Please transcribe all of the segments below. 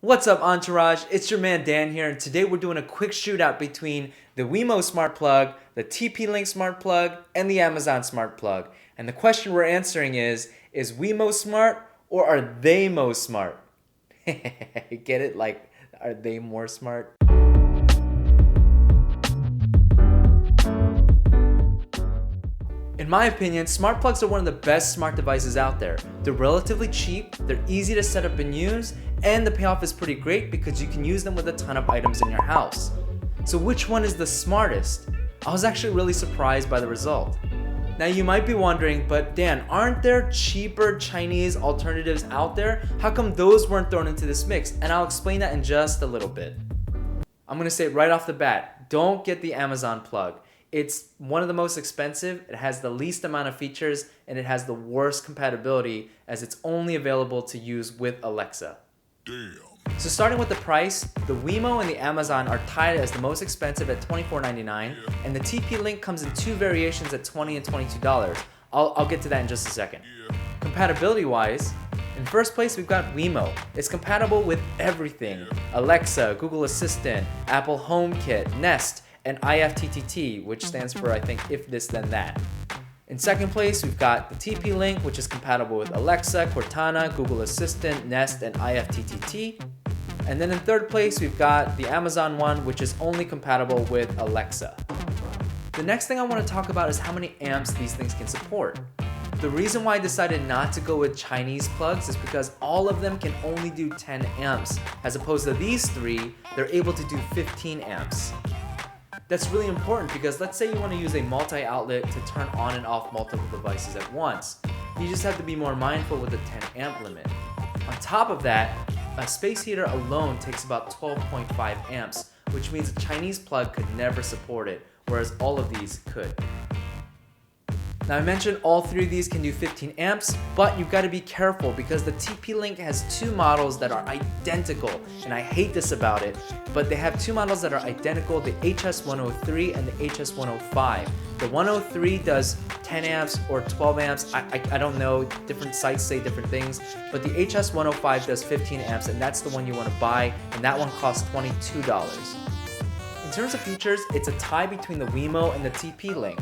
What's up, Entourage? It's your man Dan here, and today we're doing a quick shootout between the WeMo smart plug, the TP-Link smart plug, and the Amazon smart plug. And the question we're answering is WeMo smart or are they mo smart? Get it? Like, are they more smart? In my opinion, smart plugs are one of the best smart devices out there. They're relatively cheap, they're easy to set up and use, and the payoff is pretty great because you can use them with a ton of items in your house. So which one is the smartest? I was actually really surprised by the result. Now you might be wondering, but Dan, aren't there cheaper Chinese alternatives out there? How come those weren't thrown into this mix? And I'll explain that in just a little bit. I'm gonna say it right off the bat, don't get the Amazon plug. It's one of the most expensive, it has the least amount of features, and it has the worst compatibility as it's only available to use with Alexa. Damn. So starting with the price, the WeMo and the Amazon are tied as the most expensive at $24.99, and the TP-Link comes in two variations at $20 and $22. I'll get to that in just a second. Compatibility-wise, in first place we've got WeMo. It's compatible with everything. Alexa, Google Assistant, Apple HomeKit, Nest, and IFTTT, which stands for, I think, if this then that. In second place, we've got the TP-Link, which is compatible with Alexa, Cortana, Google Assistant, Nest, and IFTTT. And then in third place, we've got the Amazon one, which is only compatible with Alexa. The next thing I want to talk about is how many amps these things can support. The reason why I decided not to go with Chinese plugs is because all of them can only do 10 amps, as opposed to these three, they're able to do 15 amps. That's really important because let's say you want to use a multi-outlet to turn on and off multiple devices at once. You just have to be more mindful with the 10 amp limit. On top of that, a space heater alone takes about 12.5 amps, which means a Chinese plug could never support it, whereas all of these could. Now I mentioned all three of these can do 15 amps, but you've got to be careful because the TP-Link has two models that are identical, and I hate this about it, but they have two models that are identical, the HS103 and the HS105. The 103 does 10 amps or 12 amps, I don't know, different sites say different things, but the HS105 does 15 amps, and that's the one you want to buy, and that one costs $22. In terms of features, it's a tie between the WeMo and the TP-Link.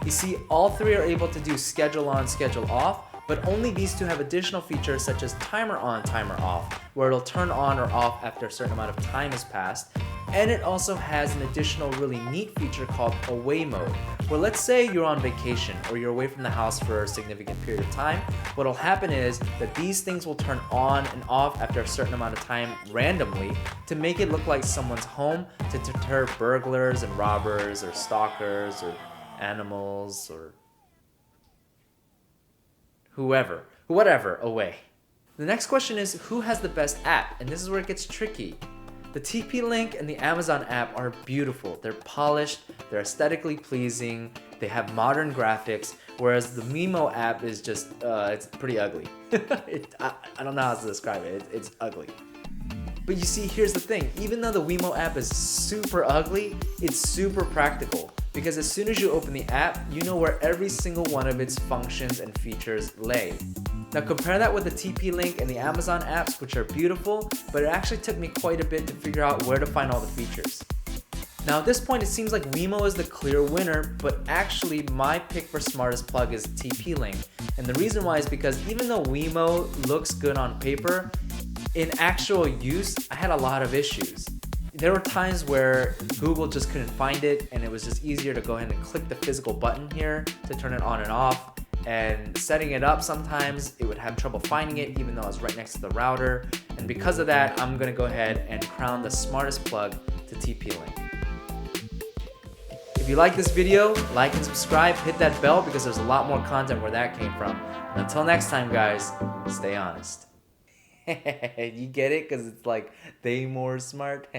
You see, all three are able to do schedule on, schedule off, but only these two have additional features such as timer on, timer off, where it'll turn on or off after a certain amount of time has passed. And it also has an additional really neat feature called away mode, where let's say you're on vacation or you're away from the house for a significant period of time, what'll happen is that these things will turn on and off after a certain amount of time randomly to make it look like someone's home to deter burglars and robbers or stalkers or animals or whatever away. The next question is who has the best app, and this is where it gets tricky. The TP-Link and the Amazon app are beautiful. They're polished, they're aesthetically pleasing, they have modern graphics, whereas the WeMo app is just, it's pretty ugly. I don't know how to describe it, it's ugly. But you see, here's the thing, even though the WeMo app is super ugly, it's super practical. Because as soon as you open the app, you know where every single one of its functions and features lay. Now compare that with the TP-Link and the Amazon apps, which are beautiful, but it actually took me quite a bit to figure out where to find all the features. Now at this point it seems like WeMo is the clear winner, but actually my pick for smartest plug is TP-Link. And the reason why is because even though WeMo looks good on paper, in actual use, I had a lot of issues. There were times where Google just couldn't find it, and it was just easier to go ahead and click the physical button here to turn it on and off. And setting it up, sometimes it would have trouble finding it even though I was right next to the router. And because of that, I'm gonna go ahead and crown the smartest plug to TP-Link. If you like this video, like and subscribe, hit that bell because there's a lot more content where that came from. And until next time guys, stay honest. You get it? Because it's like they more smart.